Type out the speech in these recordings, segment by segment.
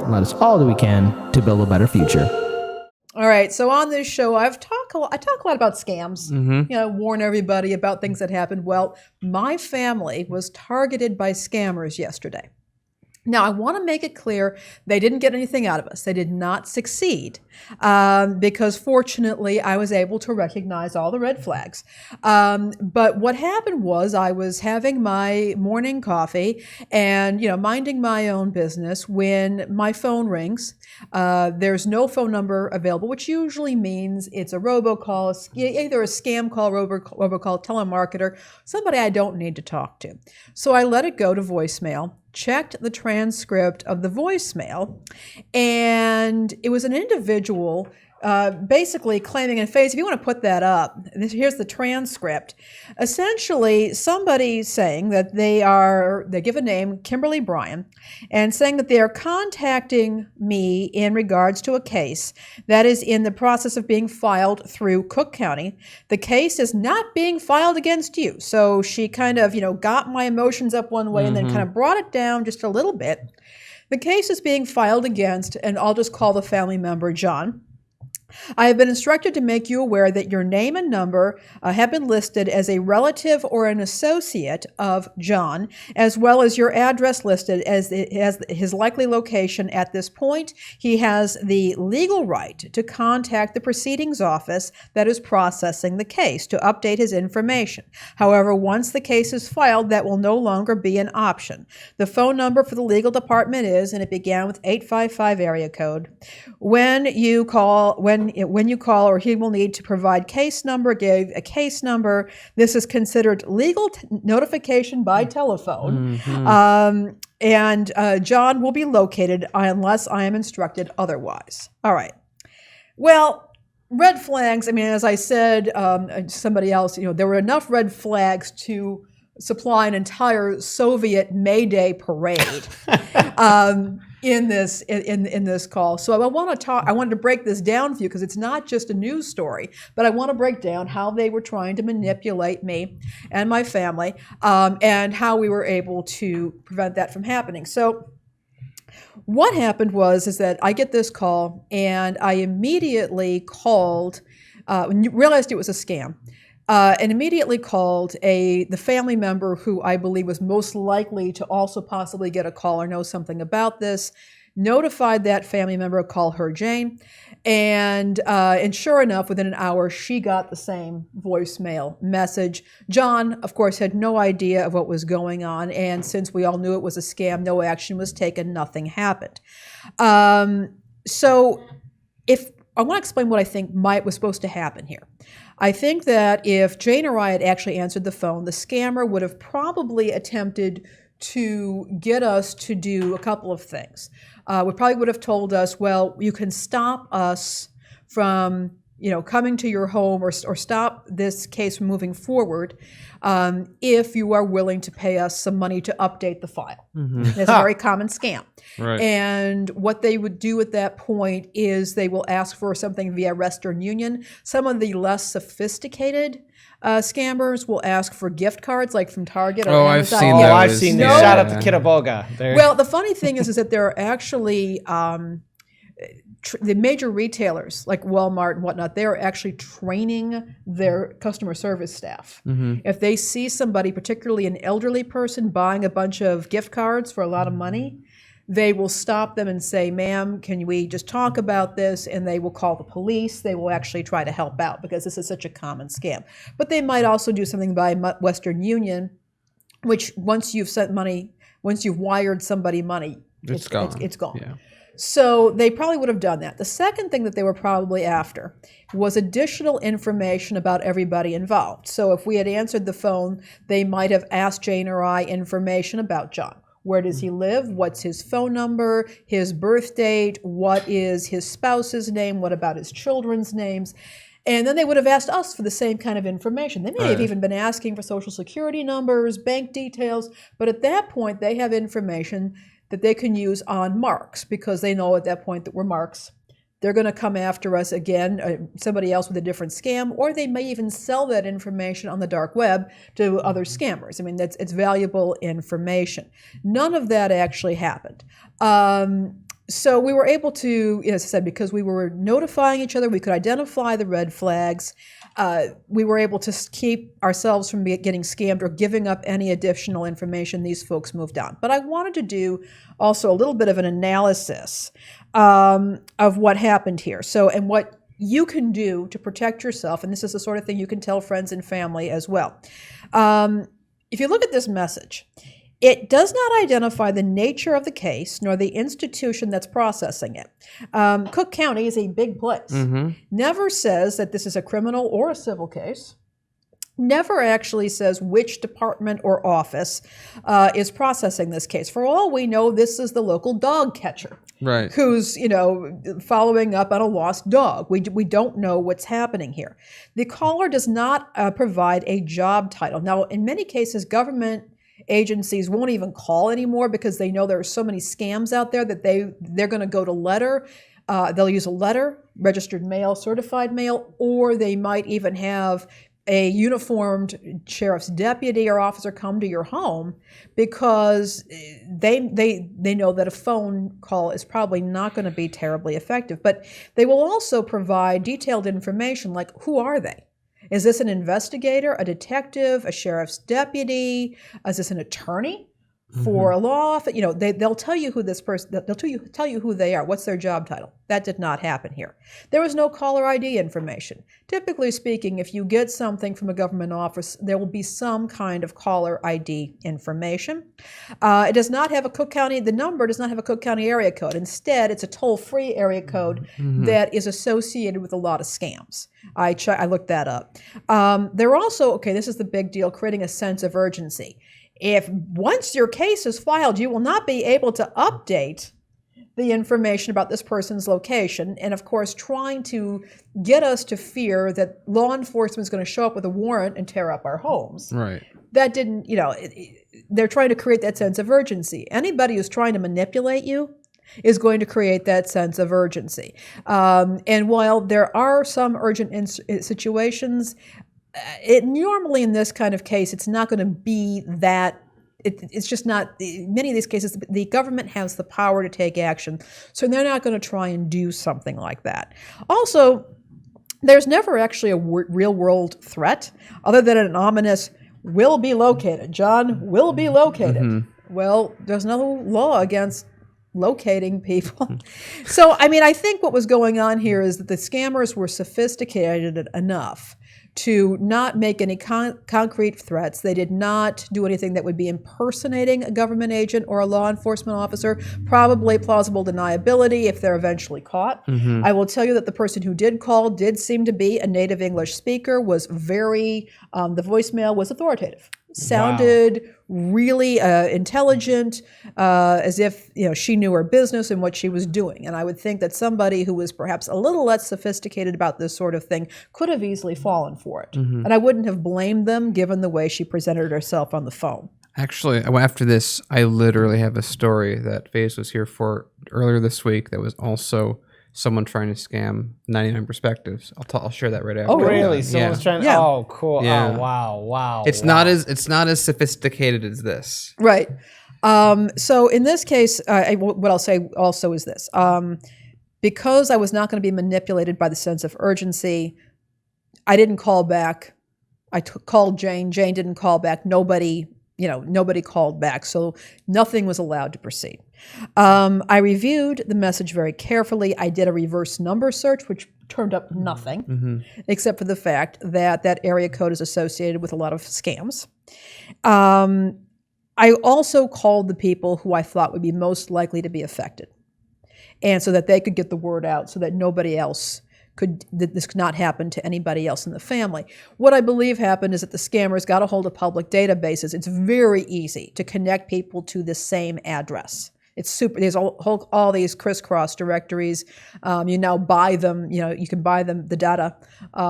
and let us all do we can to build a better future. All right, so on this show, I talk a lot about scams. Warn everybody about things that happened. Well, my family was targeted by scammers yesterday. Now, I want to make it clear they didn't get anything out of us. They did not succeed because fortunately I was able to recognize all the red flags. But what happened was I was having my morning coffee and, minding my own business when my phone rings. There's no phone number available, which usually means it's a robocall, either a scam call, robocall, telemarketer, somebody I don't need to talk to. So I let it go to voicemail. Checked the transcript of the voicemail, and it was an individual basically claiming, and Faith, if you want to put that up, here's the transcript. Essentially, somebody saying that they give a name, Kimberly Bryan, and saying that they are contacting me in regards to a case that is in the process of being filed through Cook County. The case is not being filed against you. So she kind of, got my emotions up one way and then kind of brought it down just a little bit. The case is being filed against, and I'll just call the family member John. I have been instructed to make you aware that your name and number have been listed as a relative or an associate of John, as well as your address listed as his likely location at this point. He has the legal right to contact the proceedings office that is processing the case to update his information. However, once the case is filed, that will no longer be an option. The phone number for the legal department is, and it began with 855 area code. When you call, or he will need to provide case number, gave a case number. This is considered legal notification by telephone. And John will be located unless I am instructed otherwise. All right. Well, red flags, as I said, somebody else, there were enough red flags to supply an entire Soviet May Day parade. In this call. So I wanted to break this down for you because it's not just a news story, but I want to break down how they were trying to manipulate me and my family, and how we were able to prevent that from happening. So what happened is that I get this call and I immediately called, realized it was a scam. And immediately called the family member who I believe was most likely to also possibly get a call or know something about this, notified that family member, call her Jane, and sure enough, within an hour, she got the same voicemail message. John, of course, had no idea of what was going on, and since we all knew it was a scam, no action was taken, nothing happened. So if I want to explain what I think was supposed to happen here. I think that if Jane or I had actually answered the phone, the scammer would have probably attempted to get us to do a couple of things. We probably would have told us, well, you can stop us from coming to your home or stop this case from moving forward if you are willing to pay us some money to update the file. That's a very common scam. Right. And what they would do at that point is they will ask for something via Western Union. Some of the less sophisticated scammers will ask for gift cards, like from Target or Amazon. I've seen those. Shout out to Kitaboga. Well, the funny thing is that there are actually the major retailers like Walmart and whatnot, they are actually training their customer service staff. If they see somebody, particularly an elderly person, buying a bunch of gift cards for a lot of money, they will stop them and say, ma'am, can we just talk about this? And they will call the police. They will actually try to help out because this is such a common scam. But they might also do something by Western Union, which once you've sent money, once you've wired somebody money, it's gone. It's gone. Yeah. So they probably would have done that. The second thing that they were probably after was additional information about everybody involved. So if we had answered the phone, they might have asked Jane or I information about John. Where does he live? What's his phone number? His birth date? What is his spouse's name? What about his children's names? And then they would have asked us for the same kind of information. They may have even been asking for social security numbers, bank details, but at that point they have information that they can use on marks because they know at that point that we're marks. They're going to come after us again, somebody else with a different scam, or they may even sell that information on the dark web to other scammers. I mean, it's valuable information. None of that actually happened. So we were able to, as I said, because we were notifying each other, we could identify the red flags. We were able to keep ourselves from getting scammed or giving up any additional information. These folks moved on. But I wanted to do also a little bit of an analysis of what happened here. So, and what you can do to protect yourself, and this is the sort of thing you can tell friends and family as well. If you look at this message, it does not identify the nature of the case nor the institution that's processing it. Cook County is a big place. Never says that this is a criminal or a civil case. Never actually says which department or office is processing this case. For all we know, this is the local dog catcher, right, who's following up on a lost dog. We don't know what's happening here. The caller does not provide a job title. Now, in many cases, government agencies won't even call anymore because they know there are so many scams out there that they're going to go to letter. They'll use a letter, registered mail, certified mail, or they might even have a uniformed sheriff's deputy or officer come to your home because they know that a phone call is probably not going to be terribly effective. But they will also provide detailed information like, who are they? Is this an investigator, a detective, a sheriff's deputy? Is this an attorney for a law office? They'll tell you who this person. They'll tell you who they are. What's their job title? That did not happen here. There was no caller ID information. Typically speaking, if you get something from a government office, there will be some kind of caller ID information. It does not have a Cook County. The number does not have a Cook County area code. Instead, it's a toll-free area code that is associated with a lot of scams. I looked that up. They're also, this is the big deal, creating a sense of urgency. If once your case is filed, you will not be able to update the information about this person's location, and of course trying to get us to fear that law enforcement is going to show up with a warrant and tear up our homes. right. That didn't, they're trying to create that sense of urgency. Anybody who's trying to manipulate you is going to create that sense of urgency. And while there are some urgent situations, normally in this kind of case, it's not going to be that. It's just not. Many of these cases, the government has the power to take action, so they're not going to try and do something like that. Also, there's never actually a real-world threat other than an ominous "will be located." John will be located. Well, there's no law against locating people. So, I think what was going on here is that the scammers were sophisticated enough to not make any concrete threats. They did not do anything that would be impersonating a government agent or a law enforcement officer, probably plausible deniability if they're eventually caught. I will tell you that the person who did call did seem to be a native English speaker, was very, the voicemail was authoritative. Sounded really intelligent, as if she knew her business and what she was doing. And I would think that somebody who was perhaps a little less sophisticated about this sort of thing could have easily fallen for it. And I wouldn't have blamed them given the way she presented herself on the phone. Actually, after this, I literally have a story that Faze was here for earlier this week that was also someone trying to scam 99 Perspectives. I'll share that right after. Oh, really? Someone's trying to. Yeah. Oh, cool. Yeah. Oh, wow. It's not as sophisticated as this. Right. So in this case, what I'll say also is this. Because I was not going to be manipulated by the sense of urgency, I didn't call back. I called Jane. Jane didn't call back. Nobody called back. So nothing was allowed to proceed. I reviewed the message very carefully. I did a reverse number search, which turned up nothing, except for the fact that that area code is associated with a lot of scams. I also called the people who I thought would be most likely to be affected, and so that they could get the word out so that nobody else that this could not happen to anybody else in the family. What I believe happened is that the scammers got a hold of public databases. It's very easy to connect people to the same address. It's super. There's all these crisscross directories. You now buy them. You can buy them the data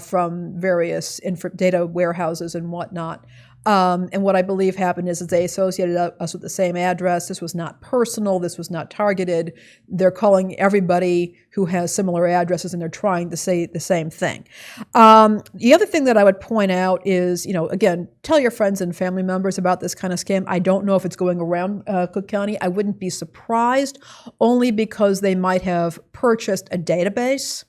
from various data warehouses and whatnot. And what I believe happened is they associated us with the same address. This was not personal. This was not targeted. They're calling everybody who has similar addresses, and they're trying to say the same thing. The other thing that I would point out is, again, tell your friends and family members about this kind of scam. I don't know if it's going around Cook County. I wouldn't be surprised, only because they might have purchased a database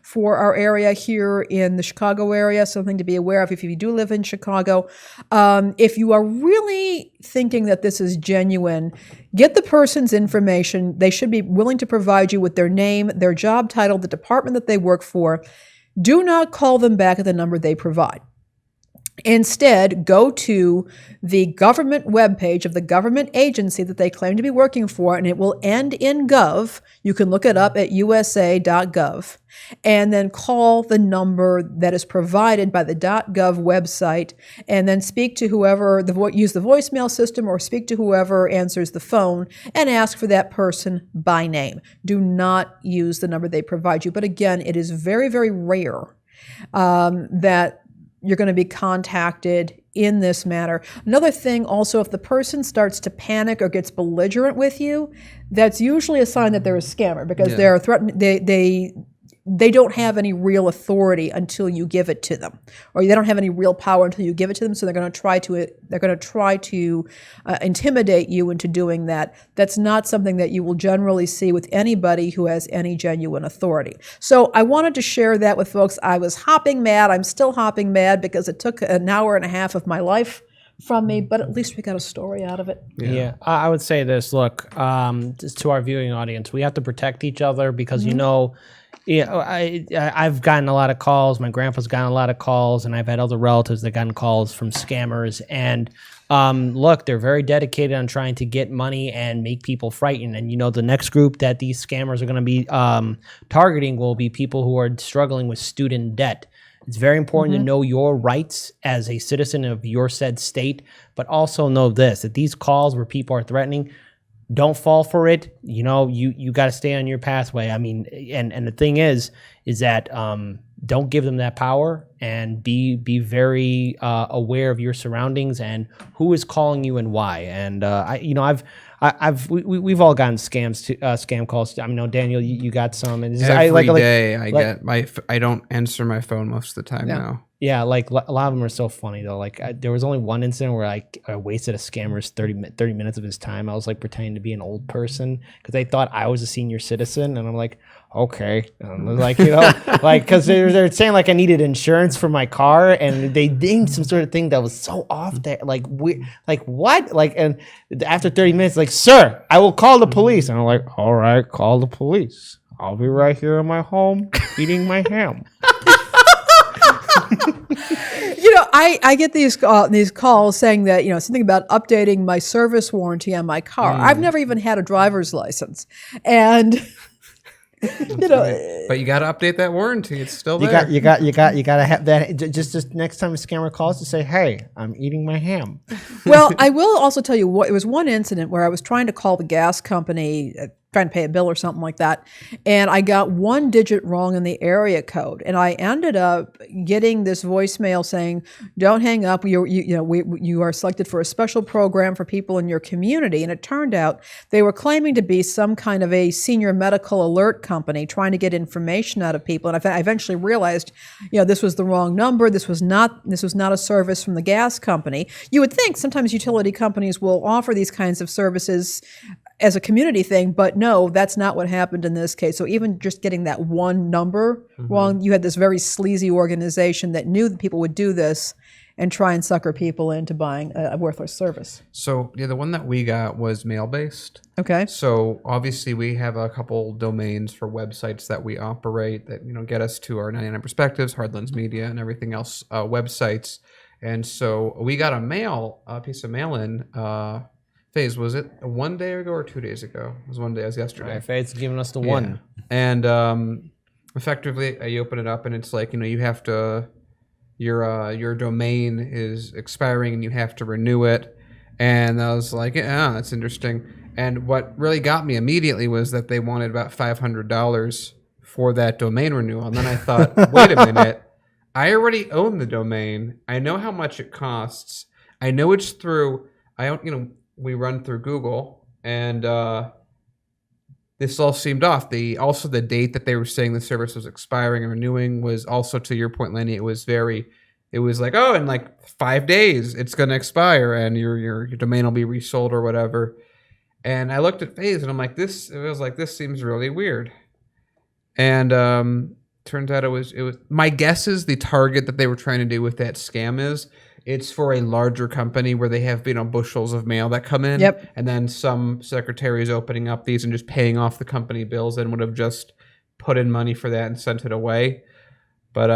for our area here in the Chicago area, something to be aware of if you do live in Chicago. If you are really thinking that this is genuine, get the person's information. They should be willing to provide you with their name, their job title, the department that they work for. Do not call them back at the number they provide. Instead, go to the government webpage of the government agency that they claim to be working for, and it will end in gov. You can look it up at usa.gov, and then call the number that is provided by the .gov website, and then speak to whoever, use the voicemail system or speak to whoever answers the phone and ask for that person by name. Do not use the number they provide you. But again, it is very, very rare that you're going to be contacted in this matter. Another thing also, if the person starts to panic or gets belligerent with you, that's usually a sign that they're a scammer, because they're threatening. They don't have any real authority until you give it to them, or they don't have any real power until you give it to them. So they're going to try to intimidate you into doing that. That's not something that you will generally see with anybody who has any genuine authority. So I wanted to share that with folks. I was hopping mad. I'm still hopping mad because it took an hour and a half of my life from me, but at least we got a story out of it. Yeah, I would say this. Look, just to our viewing audience, we have to protect each other, because I've gotten a lot of calls. My grandpa's gotten a lot of calls, and I've had other relatives that gotten calls from scammers. And look, they're very dedicated on trying to get money and make people frightened. And the next group that these scammers are going to be targeting will be people who are struggling with student debt. It's very important to know your rights as a citizen of your said state, but also know this, that these calls where people are threatening, don't fall for it. You got to stay on your pathway. I mean, and the thing is that don't give them that power, and be very aware of your surroundings and who is calling you and why. And we've all gotten scam calls. I know, Daniel, you got some. And I don't answer my phone most of the time now. Yeah, like a lot of them are so funny though. Like there was only one incident where I wasted a scammer's 30 minutes of his time. I was like pretending to be an old person because they thought I was a senior citizen, and I'm like, okay, like because they're saying like I needed insurance for my car, and they named some sort of thing that was so off there, like what, and after 30 minutes, like, sir, I will call the police, and I'm like, all right, call the police. I'll be right here in my home eating my ham. I get these calls saying that, something about updating my service warranty on my car. I've never even had a driver's license. And, But you got to update that warranty. It's still there. You got to have that. Just next time a scammer calls to say, hey, I'm eating my ham. Well, I will also tell you it was one incident where I was trying to call the gas company, trying to pay a bill or something like that, and I got one digit wrong in the area code, and I ended up getting this voicemail saying, "Don't hang up. You are selected for a special program for people in your community." And it turned out they were claiming to be some kind of a senior medical alert company trying to get information out of people. And I eventually realized, this was the wrong number. This was not a service from the gas company. You would think sometimes utility companies will offer these kinds of services as a community thing, but no, that's not what happened in this case. So even just getting that one number wrong, you had this very sleazy organization that knew that people would do this and try and sucker people into buying a worthless service. So the one that we got was mail-based. Okay. So obviously we have a couple domains for websites that we operate that get us to our 99 Perspectives, Hardlands Media, and everything else websites. And so we got a piece of mail in. Faze, was it 1 day ago or 2 days ago? It was 1 day. It was yesterday. Right, Faze giving us the one. And effectively, I open it up, and it's like, you have to, your domain is expiring, and you have to renew it. And I was like, yeah, that's interesting. And what really got me immediately was that they wanted about $500 for that domain renewal. And then I thought, wait a minute, I already own the domain. I know how much it costs. I know it's through. I don't. We run through Google, and this all seemed off. The date that they were saying the service was expiring and renewing was also, to your point, Lenny. It was like, oh, in like 5 days it's going to expire, and your domain will be resold or whatever. And I looked at Phase, and I'm like, this seems really weird. And turns out it was. My guess is the target that they were trying to do with that scam is it's for a larger company where they have bushels of mail that come in. Yep. And then some secretaries opening up these and just paying off the company bills and would have just put in money for that and sent it away. But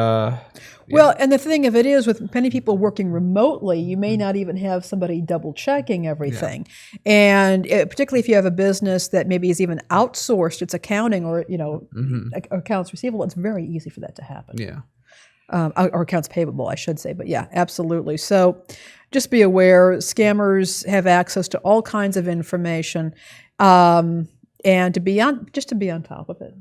well, and the thing of it is, with many people working remotely, you may not even have somebody double checking everything. And particularly if you have a business that maybe is even outsourced its accounting or accounts receivable, it's very easy for that to happen. Yeah. Or accounts payable, I should say. But yeah, absolutely. So just be aware, scammers have access to all kinds of information, and to be on top of it.